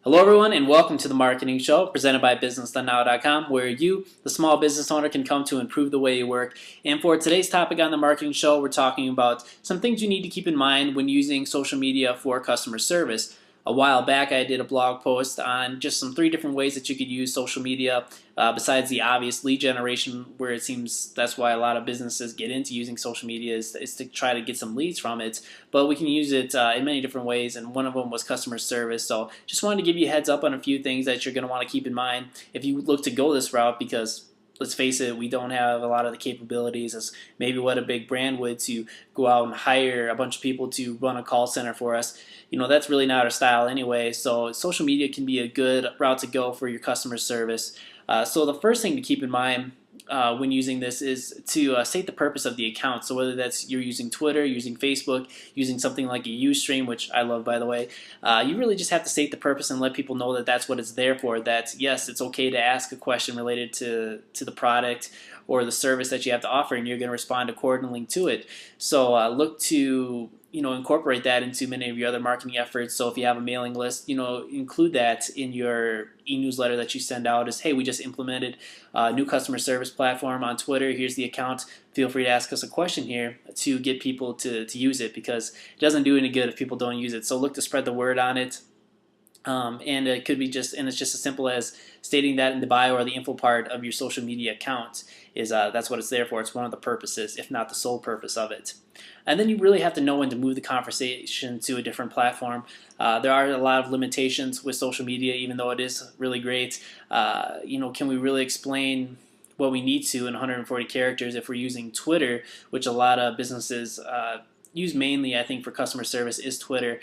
Hello everyone and welcome to the Marketing Show presented by BusinessDoneNow.com, where you, the small business owner, can come to improve the way you work. And for today's topic on the Marketing Show, we're talking about some things you need to keep in mind when using social media for customer service. A while back I did a blog post on just some 3 different ways that you could use social media besides the obvious lead generation, where it seems that's why a lot of businesses get into using social media is to try to get some leads from it. But we can use it in many different ways, and one of them was customer service. So just wanted to give you a heads up on a few things that you're going to want to keep in mind if you look to go this route, because let's face it, we don't have a lot of the capabilities as maybe what a big brand would to go out and hire a bunch of people to run a call center for us. That's really not our style anyway. So social media can be a good route to go for your customer service. So the first thing to keep in mind when using this is to state the purpose of the account. So whether that's you're using Twitter, using Facebook, using something like a Ustream, which I love by the way, you really just have to state the purpose and let people know that that's what it's there for. That yes, it's okay to ask a question related to the product or the service that you have to offer, and you're going to respond accordingly to it. So look to incorporate that into many of your other marketing efforts. So if you have a mailing list, include that in your e-newsletter that you send out as, hey, we just implemented a new customer service platform on Twitter. Here's the account. Feel free to ask us a question here to get people to use it, because it doesn't do any good if people don't use it. So look to spread the word on it. And it could be it's just as simple as stating that in the bio or the info part of your social media account is that's what it's there for. It's one of the purposes, if not the sole purpose of it. And then you really have to know when to move the conversation to a different platform. There are a lot of limitations with social media, even though it is really great. Can we really explain what we need to in 140 characters if we're using Twitter, which a lot of businesses use mainly, I think, for customer service is Twitter.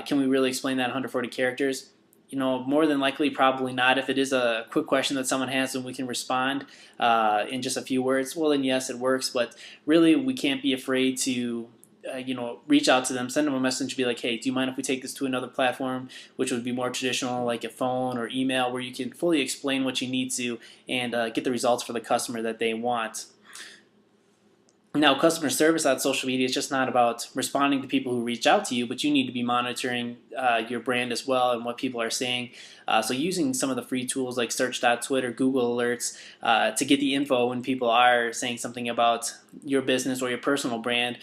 Can we really explain that in 140 characters? More than likely, probably not. If it is a quick question that someone has and we can respond in just a few words, well then yes, it works. But really, we can't be afraid to reach out to them, send them a message, be like, hey, do you mind if we take this to another platform, which would be more traditional, like a phone or email, where you can fully explain what you need to and get the results for the customer that they want. Now, customer service on social media is just not about responding to people who reach out to you, but you need to be monitoring your brand as well and what people are saying. So using some of the free tools like Search.Twitter, Google Alerts to get the info when people are saying something about your business or your personal brand,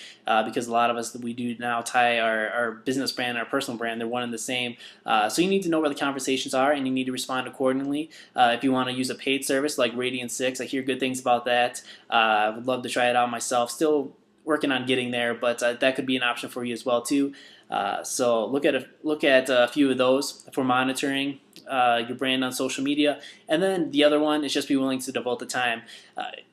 because a lot of us, we do now tie our business brand and our personal brand. They're one and the same. So you need to know where the conversations are, and you need to respond accordingly. If you want to use a paid service like Radian6, I hear good things about that. I would love to try it out myself. Still working on getting there, but that could be an option for you as well too. So look at a few of those for monitoring your brand on social media. And then the other one is just be willing to devote the time.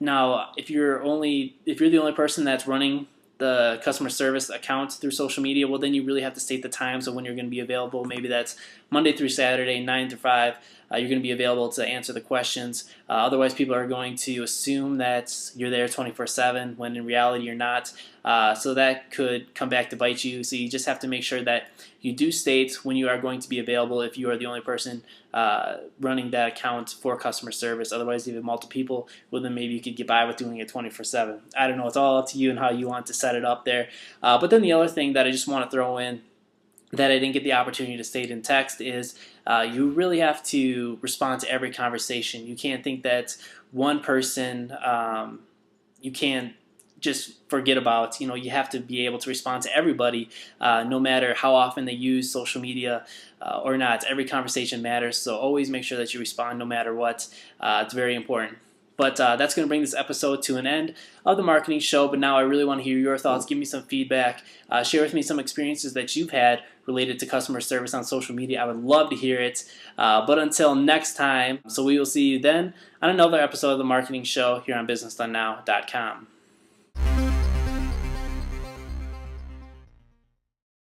Now, if you're the only person that's running the customer service account through social media, well then you really have to state the times of when you're going to be available. Maybe that's Monday through Saturday, 9 to 5. You're going to be available to answer the questions. Otherwise, people are going to assume that you're there 24/7 when in reality you're not. So that could come back to bite you. So you just have to make sure that you do state when you are going to be available if you are the only person running that account for customer service. Otherwise, if you have multiple people, well then maybe you could get by with doing it 24/7. I don't know. It's all up to you and how you want to set it up there. But then the other thing that I just want to throw in that I didn't get the opportunity to state in text is you really have to respond to every conversation. You can't think that one person you can't just forget about. You have to be able to respond to everybody, no matter how often they use social media or not. Every conversation matters, so always make sure that you respond no matter what. It's very important. But that's going to bring this episode to an end of the Marketing Show. But now I really want to hear your thoughts. Give me some feedback. Share with me some experiences that you've had related to customer service on social media. I would love to hear it. But until next time, so we will see you then on another episode of the Marketing Show here on BusinessDoneNow.com.